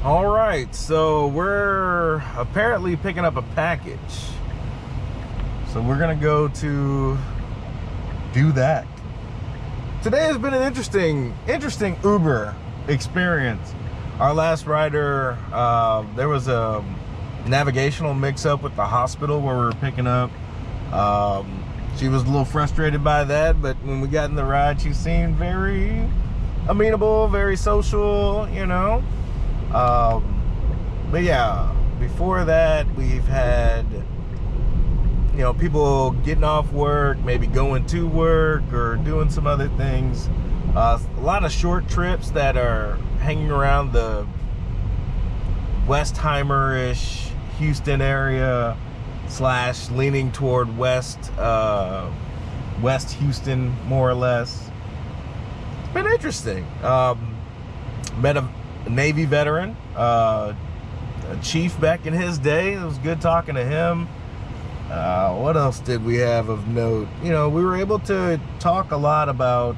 All right, so we're apparently picking up a package. So we're gonna go to do that. Today has been an interesting Uber experience. Our last rider, there was a navigational mix-up with the hospital where we were picking up. She was a little frustrated by that, but when we got in the ride, she seemed very amenable, very social, you know. But yeah, before that, we've had, you know, people getting off work, maybe going to work or doing some other things. A lot of short trips that are hanging around the Westheimer-ish Houston area / leaning toward West Houston, more or less. It's been interesting. Met a Navy veteran, a chief back in his day. It was good talking to him. What else did we have of note? You know, we were able to talk a lot about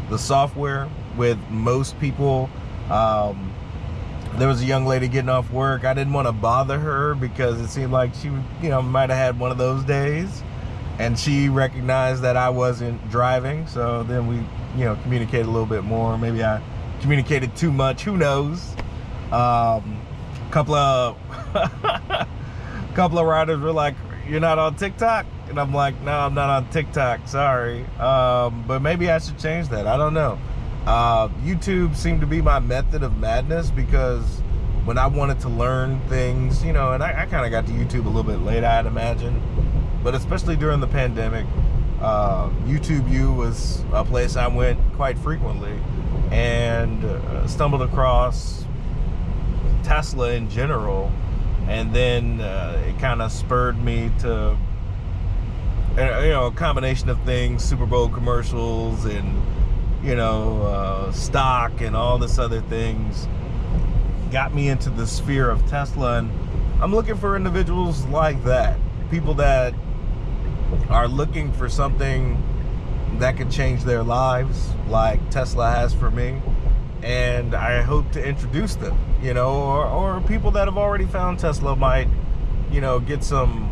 the software with most people. There was a young lady getting off work. I didn't want to bother her because it seemed like she, you know, might have had one of those days, and she recognized that I wasn't driving. So then we, you know, communicated a little bit more. Maybe I communicated too much, who knows. Couple of riders were like, "You're not on TikTok?" And I'm like, "No, I'm not on TikTok, sorry." But maybe I should change that, I don't know. YouTube seemed to be my method of madness, because when I wanted to learn things, you know, and I kind of got to YouTube a little bit late, I'd imagine, but especially during the pandemic, YouTube U was a place I went quite frequently, and stumbled across Tesla in general, and then it kind of spurred me to, you know, a combination of things, Super Bowl commercials and, you know, stock and all this other things got me into the sphere of Tesla. And I'm looking for individuals like that, people that are looking for something that could change their lives like Tesla has for me, and I hope to introduce them, you know, or people that have already found Tesla might, you know, get some,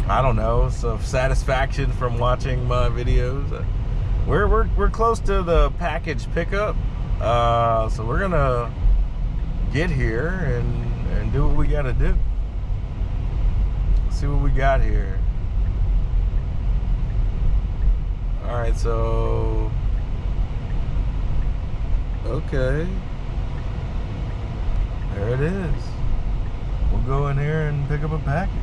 I don't know, some satisfaction from watching my videos. We're close to the package pickup, so we're gonna get here and do what we gotta do. Let's see what we got here. All right, so okay, there it is. We'll go in here and pick up a package.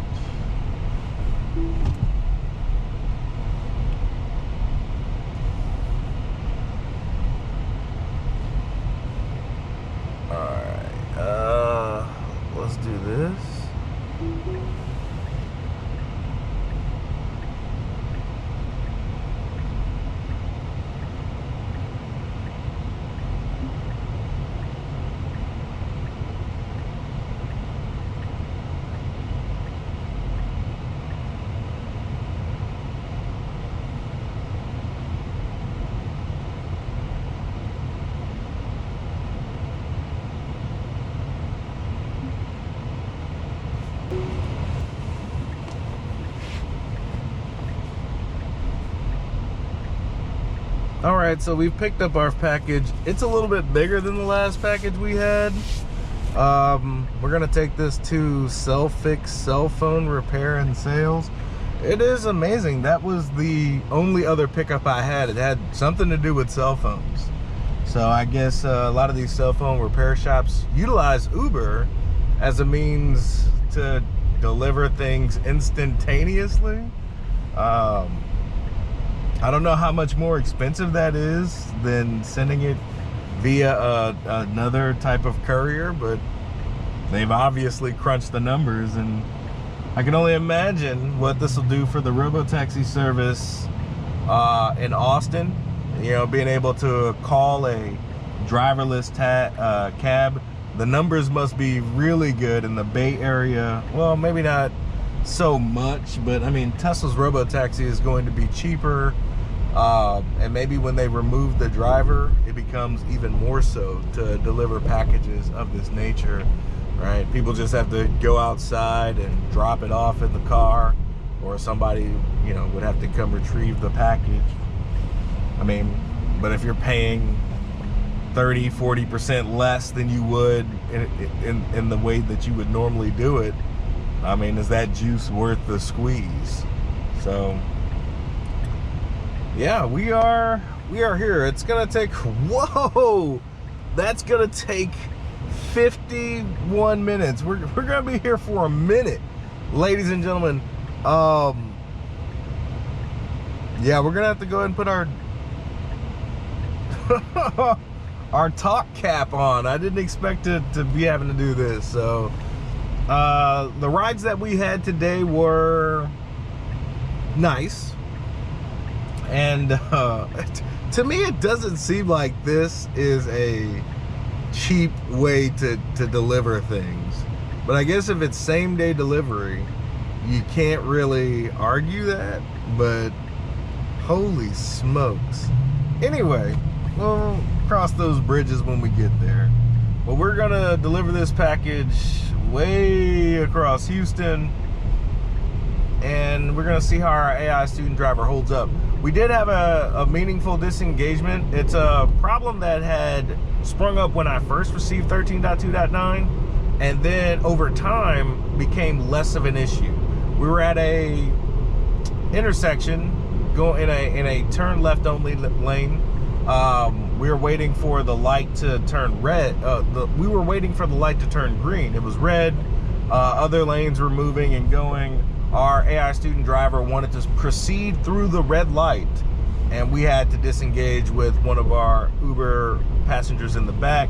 Alright, let's do this. All right, so we've picked up our package. It's a little bit bigger than the last package we had. We're gonna take this to Cellphone Repair and Sales. It is amazing. That was the only other pickup I had. It had something to do with cell phones. So I guess a lot of these cell phone repair shops utilize Uber as a means to deliver things instantaneously. I don't know how much more expensive that is than sending it via another type of courier, but they've obviously crunched the numbers, and I can only imagine what this will do for the robotaxi service in Austin. You know, being able to call a driverless cab. The numbers must be really good in the Bay Area. Well, maybe not so much, but I mean, Tesla's robotaxi is going to be cheaper. And maybe when they remove the driver, it becomes even more so to deliver packages of this nature, right? People just have to go outside and drop it off in the car, or somebody, you know, would have to come retrieve the package. I mean, but if you're paying 30-40% less than you would in the way that you would normally do it, I mean, is that juice worth the squeeze? So yeah, we are here. It's gonna take, whoa, that's gonna take 51 minutes. We're gonna be here for a minute, ladies and gentlemen. Yeah, we're gonna have to go ahead and put our our talk cap on. I didn't expect to be having to do this. So the rides that we had today were nice, and to me it doesn't seem like this is a cheap way to deliver things, but I guess if it's same day delivery, you can't really argue that. But holy smokes. Anyway, we'll cross those bridges when we get there. But we're gonna deliver this package way across Houston, and we're gonna see how our AI student driver holds up. We did have a meaningful disengagement. It's a problem that had sprung up when I first received 13.2.9, and then over time became less of an issue. We were at a intersection, going in a turn left only lane. We were waiting for the light to turn red. We were waiting for the light to turn green. It was red. Other lanes were moving and going. Our AI student driver wanted to proceed through the red light, and we had to disengage with one of our Uber passengers in the back.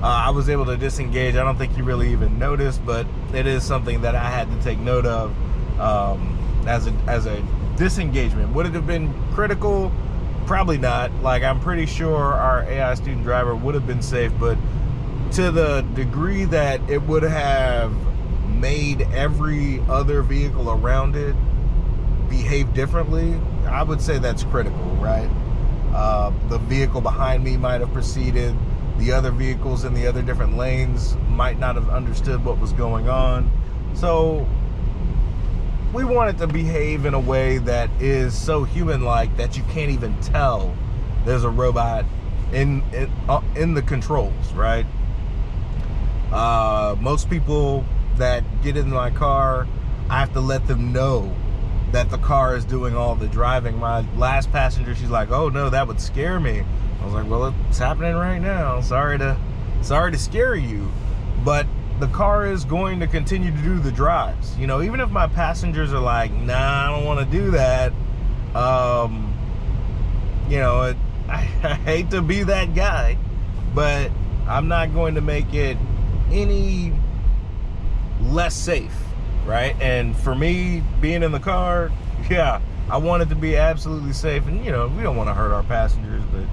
I was able to disengage. I don't think he really even noticed, but it is something that I had to take note of as a disengagement. Would it have been critical? Probably not. Like, I'm pretty sure our AI student driver would have been safe, but to the degree that it would have made every other vehicle around it behave differently, I would say that's critical, right? The vehicle behind me might have proceeded. The other vehicles in the other different lanes might not have understood what was going on. So we want it to behave in a way that is so human-like that you can't even tell there's a robot in the controls, right? Most people that get in my car, I have to let them know that the car is doing all the driving. My last passenger, she's like, "Oh no, that would scare me." I was like, "Well, it's happening right now. Sorry to scare you, but the car is going to continue to do the drives. You know, even if my passengers are like, nah, I don't want to do that. You know, I hate to be that guy, but I'm not going to make it any less safe, right? And for me, being in the car, yeah, I want it to be absolutely safe. And, you know, we don't want to hurt our passengers, but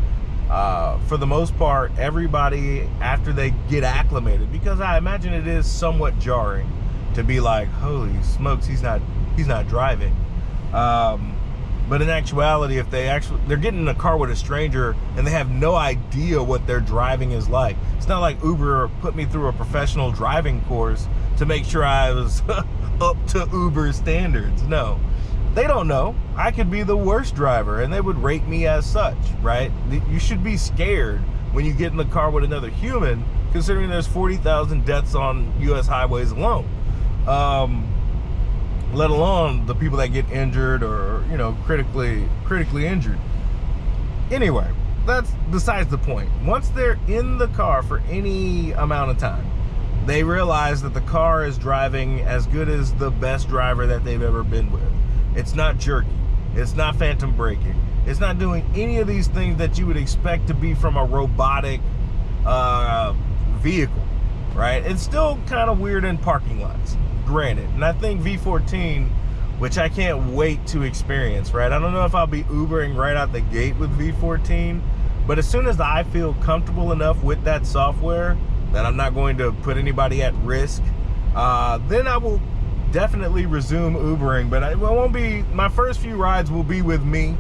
for the most part, everybody, after they get acclimated, because I imagine it is somewhat jarring to be like, holy smokes, he's not driving. But in actuality, if they're getting in a car with a stranger and they have no idea what their driving is like. It's not like Uber put me through a professional driving course to make sure I was up to Uber standards. No, they don't know. I could be the worst driver and they would rate me as such, right? You should be scared when you get in the car with another human, considering there's 40,000 deaths on US highways alone. Let alone the people that get injured or, you know, critically injured. Anyway, that's besides the point. Once they're in the car for any amount of time, they realize that the car is driving as good as the best driver that they've ever been with. It's not jerky. It's not phantom braking. It's not doing any of these things that you would expect to be from a robotic vehicle, right? It's still kind of weird in parking lots, granted. And I think V14, which I can't wait to experience, right? I don't know if I'll be Ubering right out the gate with V14, but as soon as I feel comfortable enough with that software that I'm not going to put anybody at risk, then I will definitely resume Ubering. But it won't be, my first few rides will be with me,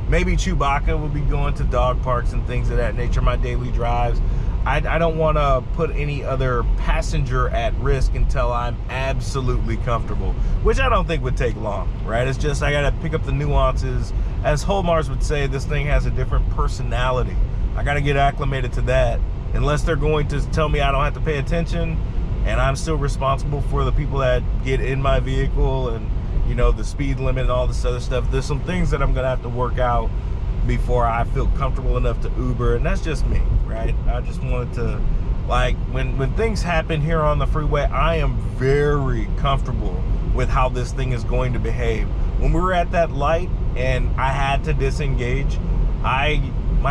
maybe Chewbacca will be going to dog parks and things of that nature, my daily drives. I don't want to put any other passenger at risk until I'm absolutely comfortable, which I don't think would take long, right? It's just I got to pick up the nuances. As Holmars would say, this thing has a different personality. I got to get acclimated to that. Unless they're going to tell me I don't have to pay attention, and I'm still responsible for the people that get in my vehicle and, you know, the speed limit and all this other stuff. There's some things that I'm going to have to work out before I feel comfortable enough to Uber, and that's just me, right? I just wanted to, like, when things happen here on the freeway, I am very comfortable with how this thing is going to behave. When we were at that light and I had to disengage, my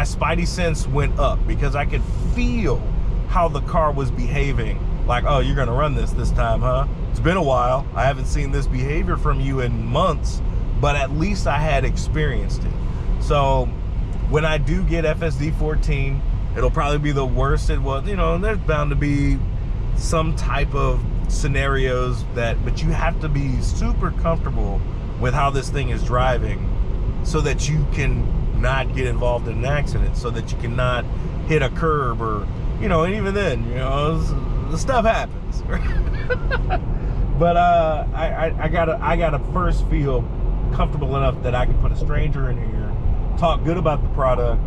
spidey sense went up because I could feel how the car was behaving. Like, oh, you're gonna run this time, huh? It's been a while. I haven't seen this behavior from you in months, but at least I had experienced it. So when I do get FSD 14, it'll probably be the worst it was. You know, there's bound to be some type of scenarios but you have to be super comfortable with how this thing is driving so that you can not get involved in an accident, so that you cannot hit a curb, or, you know, and even then, you know, the stuff happens. But I gotta first feel comfortable enough that I can put a stranger in here, talk good about the product,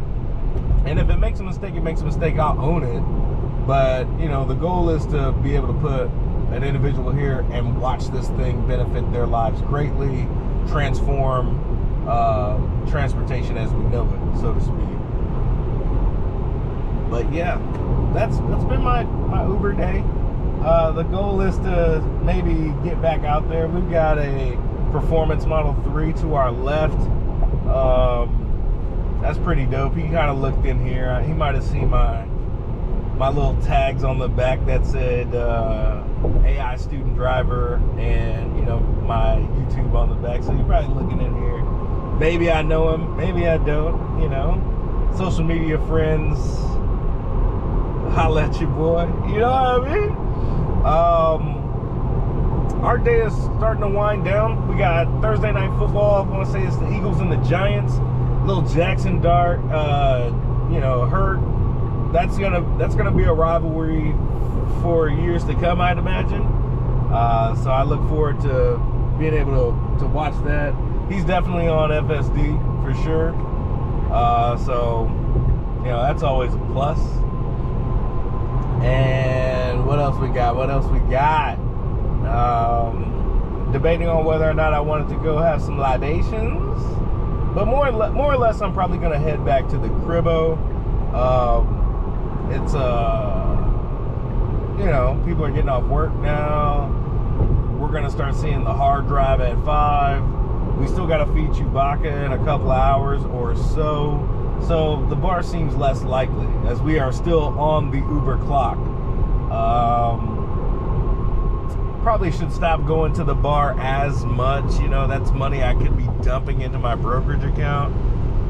and if it makes a mistake, it makes a mistake, I'll own it. But, you know, the goal is to be able to put an individual here and watch this thing benefit their lives greatly, transform transportation as we know it, so to speak. But yeah, that's been my Uber day. The goal is to maybe get back out there. We've got a Performance Model 3 to our left. That's pretty dope. He kind of looked in here. He might have seen my little tags on the back that said AI student driver, and, you know, my YouTube on the back. So you're probably looking in here. Maybe I know him, maybe I don't, you know. Social media friends, holla at your boy, you know what I mean? Our day is starting to wind down. We got Thursday night football. I want to say it's the Eagles and the Giants. Little Jackson Dart, you know, hurt. That's gonna be a rivalry for years to come, I'd imagine. So I look forward to being able to watch that. He's definitely on FSD for sure. So, you know, that's always a plus. And what else we got? Debating on whether or not I wanted to go have some libations. But more or less, I'm probably going to head back to the cribbo. It's, you know, people are getting off work now. We're going to start seeing the hard drive at 5. We still got to feed Chewbacca in a couple of hours or so. So the bar seems less likely, as we are still on the Uber clock. Probably should stop going to the bar as much. You know, that's money I could be dumping into my brokerage account.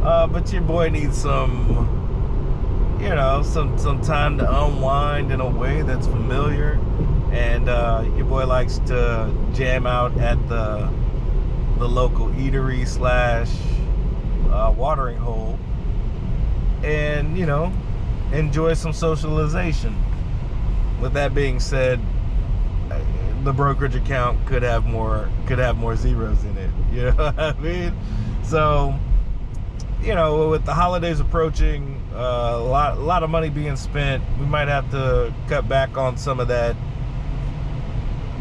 But your boy needs some, you know, some time to unwind in a way that's familiar. And your boy likes to jam out at the local eatery / watering hole, and, you know, enjoy some socialization. With that being said, the brokerage account could have more zeros in it, you know what I mean? So, you know, with the holidays approaching, a lot of money being spent, we might have to cut back on some of that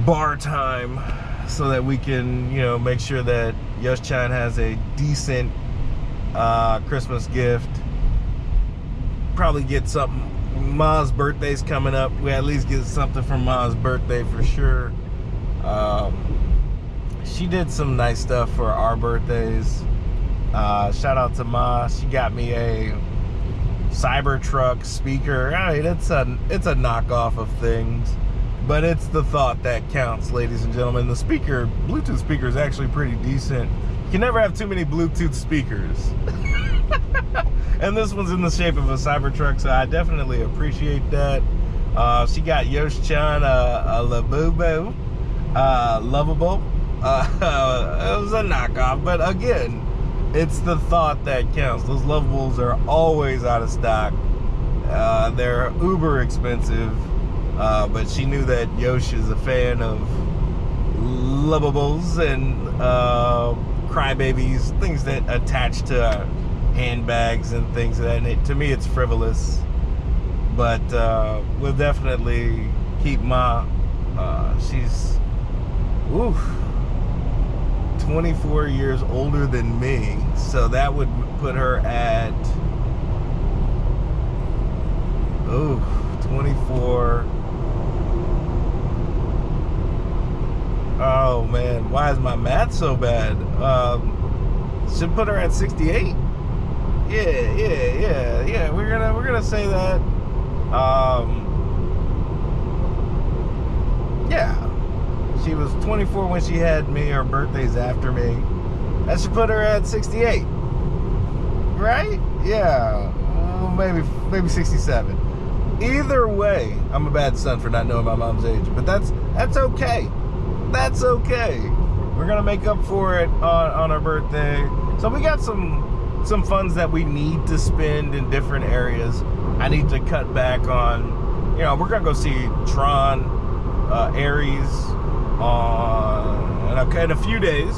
bar time so that we can, you know, make sure that Yosh-chan has a decent Christmas gift. Probably get something. Ma's birthday's coming up. We at least get something for Ma's birthday for sure. She did some nice stuff for our birthdays. Shout out to Ma. She got me a Cybertruck speaker. I mean, it's a knockoff of things, but it's the thought that counts, ladies and gentlemen. The Bluetooth speaker is actually pretty decent. You can never have too many Bluetooth speakers. And this one's in the shape of a Cybertruck, so I definitely appreciate that. She got Yosh-chan a Labubu, lovable. It was a knockoff, but again, it's the thought that counts. Those Lovables are always out of stock. They're uber expensive, but she knew that Yosh is a fan of Lovables and crybabies, things that attach to handbags and things of that. And to me, it's frivolous, but we'll definitely keep Ma. She's 24 years older than me, so that would put her at 24. Oh man, why is my math so bad? Should put her at 68. Yeah. We're gonna say that. Yeah, she was 24 when she had me. Her birthday's after me. That should put her at 68, right? Yeah, maybe 67. Either way, I'm a bad son for not knowing my mom's age, but that's okay. That's okay. We're gonna make up for it on her birthday. So we got some funds that we need to spend in different areas. I need to cut back on, we're gonna go see Tron, Aries in a few days.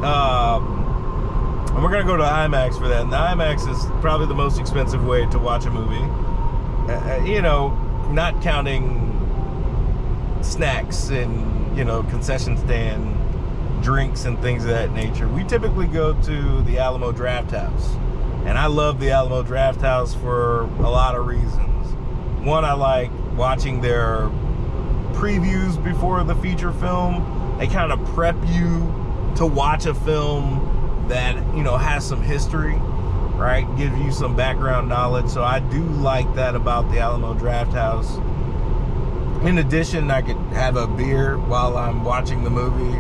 And we're gonna go to IMAX for that. And the IMAX is probably the most expensive way to watch a movie. Not counting snacks and concession stand drinks and things of that nature. We typically go to the Alamo Drafthouse, and I love the Alamo Drafthouse for a lot of reasons. One, I like watching their previews before the feature film. They kind of prep you to watch a film that has some history, right? Give you some background knowledge. So I do like that about the Alamo Drafthouse. In addition, I could have a beer while I'm watching the movie.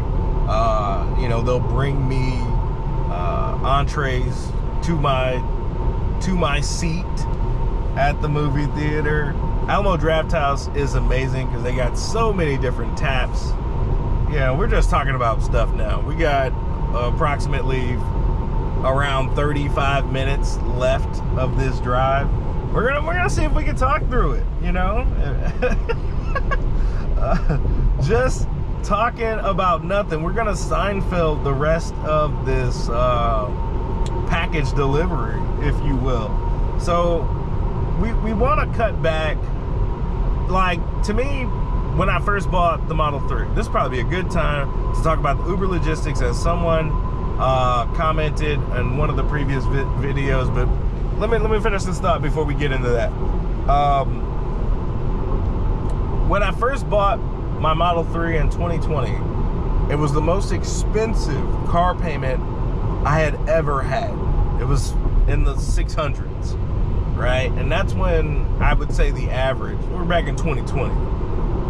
They'll bring me entrees to my seat at the movie theater. Alamo Drafthouse is amazing because they got so many different taps. We're just talking about stuff now. We got approximately around 35 minutes left of this drive. We're gonna see if we can talk through it. Just talking about nothing. We're gonna Seinfeld the rest of this package delivery, if you will. So we want to cut back. Like, to me, when I first bought the Model 3, this would probably be a good time to talk about the Uber logistics, as someone commented in one of the previous videos. But let me finish this thought before we get into that. When I first bought my Model 3 in 2020, it was the most expensive car payment I had ever had. It was in the 600s, right? And that's when I would say the average, we're back in 2020.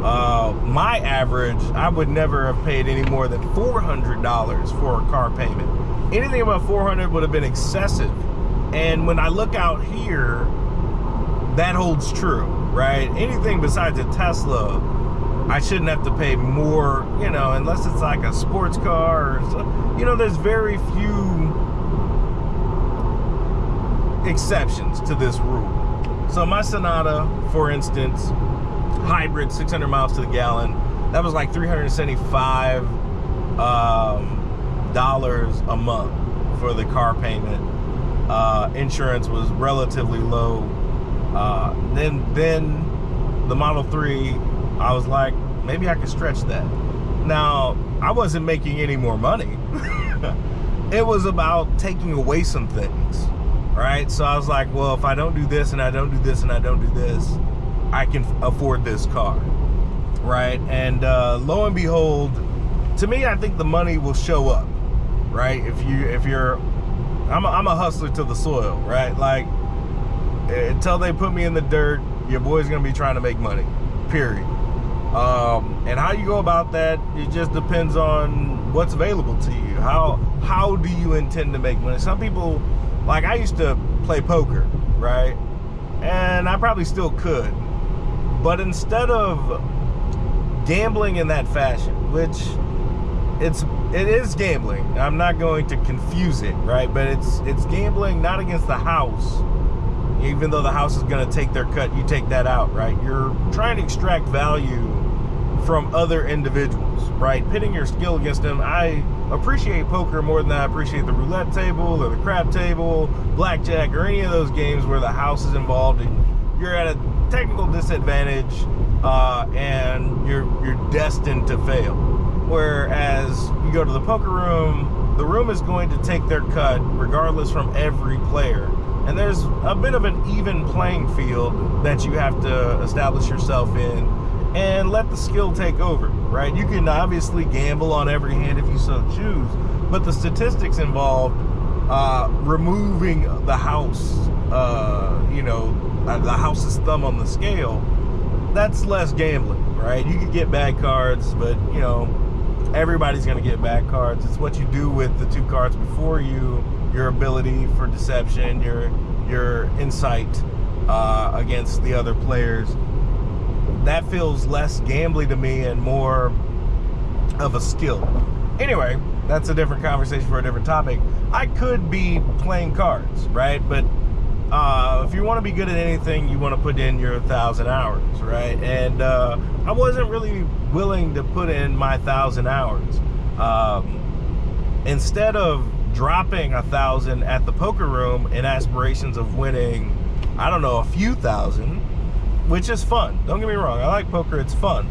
My average, I would never have paid any more than $400 for a car payment. Anything above $400 would have been excessive. And when I look out here, that holds true, right? Anything besides a Tesla, I shouldn't have to pay more, unless it's like a sports car or so. There's very few exceptions to this rule. So my Sonata, for instance, hybrid, 600 miles to the gallon, that was like $375 dollars a month for the car payment. Insurance was relatively low. Then the Model 3, I was like, maybe I could stretch that. Now, I wasn't making any more money. It was about taking away some things, right? So I was like, well, if I don't do this and I don't do this and I don't do this, I can afford this car, right? And lo and behold, to me, I think the money will show up, right? If you're, I'm a hustler to the soil, right? Like, until they put me in the dirt, your boy's gonna be trying to make money, period. And how you go about that, it just depends on what's available to you. How do you intend to make money? Some people, like, I used to play poker, right? And I probably still could. But instead of gambling in that fashion, which it is gambling. I'm not going to confuse it, right? But it's gambling not against the house. Even though the house is going to take their cut, you take that out, right? You're trying to extract value from other individuals, right? Pitting your skill against them. I appreciate poker more than I appreciate the roulette table or the crap table, blackjack, or any of those games where the house is involved and you're at a technical disadvantage and you're destined to fail. Whereas you go to the poker room, the room is going to take their cut regardless from every player. And there's a bit of an even playing field that you have to establish yourself in and let the skill take over, right? You can obviously gamble on every hand if you so choose, but the statistics involved removing the house, the house's thumb on the scale, that's less gambling, right? You could get bad cards, but, everybody's going to get bad cards. It's what you do with the two cards before you, your ability for deception, your insight against the other players. That feels less gambly to me and more of a skill. Anyway, that's a different conversation for a different topic. I could be playing cards, right? But if you want to be good at anything, you want to put in your 1,000 hours, right? And I wasn't really willing to put in my 1,000 hours. Instead of dropping 1,000 at the poker room in aspirations of winning, I don't know, a few thousand, which is fun. Don't get me wrong. I like poker. It's fun.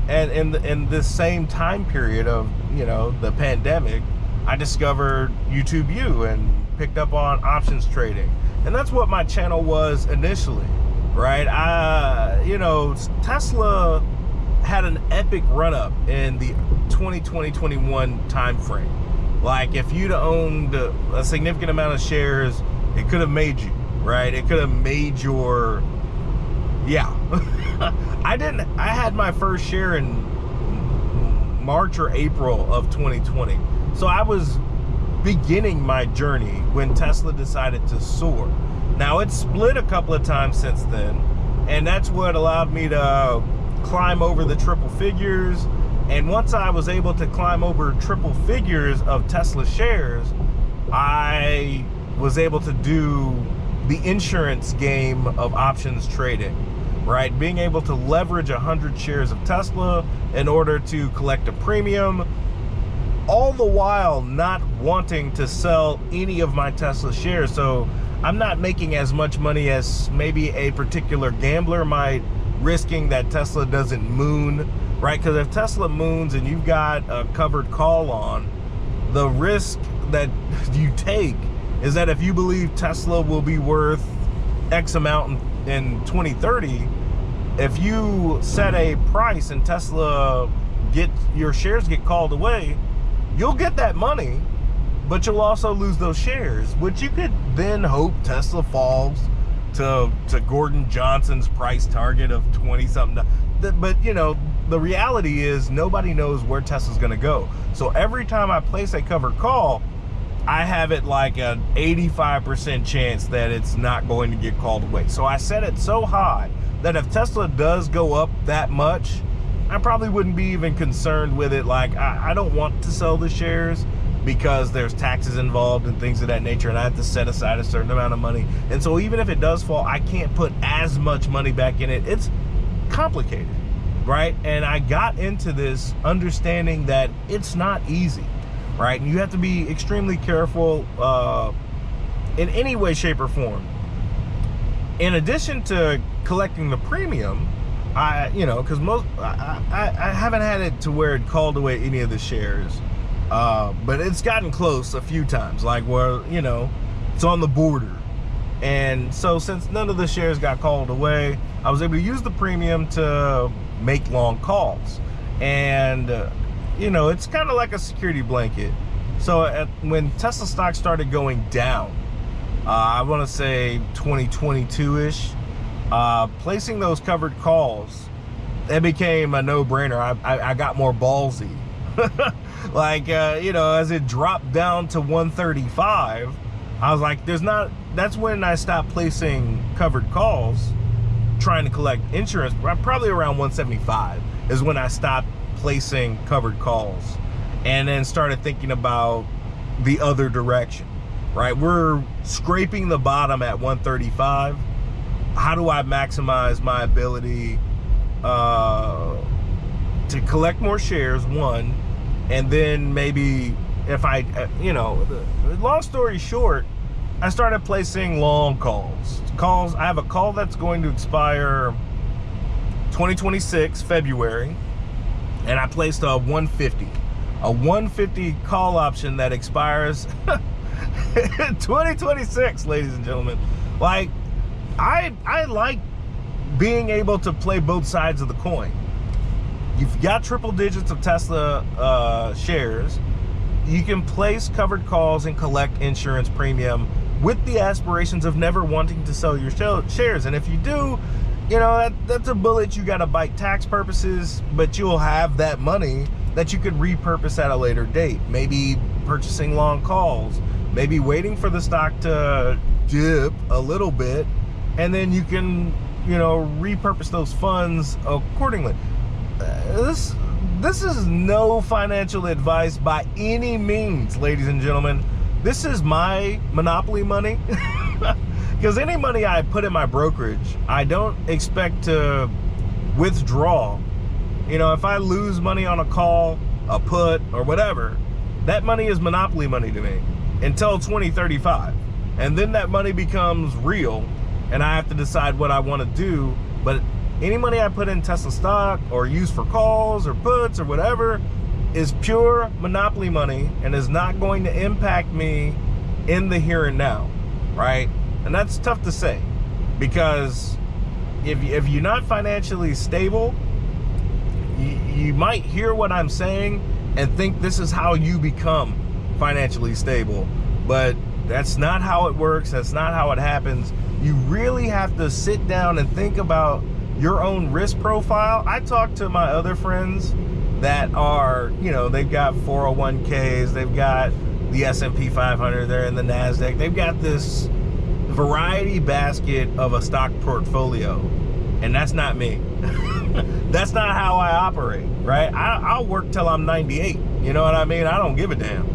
In this same time period of, the pandemic, I discovered YouTube U and picked up on options trading. And that's what my channel was initially, right? Tesla had an epic run up in the 2020-21 time frame. Like, if you'd owned a significant amount of shares, it could have made you, right? It could have made your, I had my first share in March or April of 2020. So I was beginning my journey when Tesla decided to soar. Now, it's split a couple of times since then, and that's what allowed me to climb over the triple figures. And once I was able to climb over triple figures of Tesla shares, I was able to do the insurance game of options trading, right? Being able to leverage 100 shares of Tesla in order to collect a premium, all the while not wanting to sell any of my Tesla shares. So I'm not making as much money as maybe a particular gambler might, risking that Tesla doesn't moon, right? Because if Tesla moons and you've got a covered call on, the risk that you take is that if you believe Tesla will be worth X amount in 2030, if you set a price and Tesla your shares get called away, you'll get that money, but you'll also lose those shares, which you could then hope Tesla falls to Gordon Johnson's price target of 20 something. But the reality is nobody knows where Tesla's going to go. So every time I place a covered call, I have it like an 85% chance that it's not going to get called away. So I set it so high that if Tesla does go up that much, I probably wouldn't be even concerned with it. Like, I don't want to sell the shares because there's taxes involved and things of that nature, and I have to set aside a certain amount of money. And so even if it does fall, I can't put as much money back in it. It's complicated, right? And I got into this understanding that it's not easy, right? And you have to be extremely careful in any way, shape, or form. In addition to collecting the premium, because I haven't had it to where it called away any of the shares, but it's gotten close a few times, like where, it's on the border. And so since none of the shares got called away, I was able to use the premium to make long calls. And, it's kind of like a security blanket. So when Tesla stock started going down, I want to say 2022-ish, placing those covered calls, it became a no-brainer. I got more ballsy. Like, as it dropped down to 135, I was like, that's when I stopped placing covered calls, trying to collect insurance. Probably around 175 is when I stopped placing covered calls, and then started thinking about the other direction, right? We're scraping the bottom at 135. How do I maximize my ability to collect more shares, one, and then maybe if I, long story short, I started placing long calls. I have a call that's going to expire 2026, February, and I placed a 150 call option that expires 2026, ladies and gentlemen. Like, I like being able to play both sides of the coin. You've got triple digits of Tesla shares. You can place covered calls and collect insurance premium with the aspirations of never wanting to sell your shares. And if you do, that's a bullet you got to bite tax purposes, but you'll have that money that you could repurpose at a later date. Maybe purchasing long calls, maybe waiting for the stock to dip a little bit, and then you can, repurpose those funds accordingly. This is no financial advice by any means, ladies and gentlemen. This is my monopoly money. Because any money I put in my brokerage, I don't expect to withdraw. If I lose money on a call, a put, or whatever, that money is monopoly money to me until 2035. And then that money becomes real, and I have to decide what I want to do. But any money I put in Tesla stock or use for calls or puts or whatever is pure monopoly money and is not going to impact me in the here and now, right? And that's tough to say, because if you're not financially stable, you might hear what I'm saying and think this is how you become financially stable, but that's not how it works. That's not how it happens. You really have to sit down and think about your own risk profile. I talk to my other friends that are, they've got 401ks, they've got the S&P 500, they're in the NASDAQ, they've got this variety basket of a stock portfolio, and that's not me. That's not how I operate, right? I'll work till I'm 98, you know what I mean? I don't give a damn.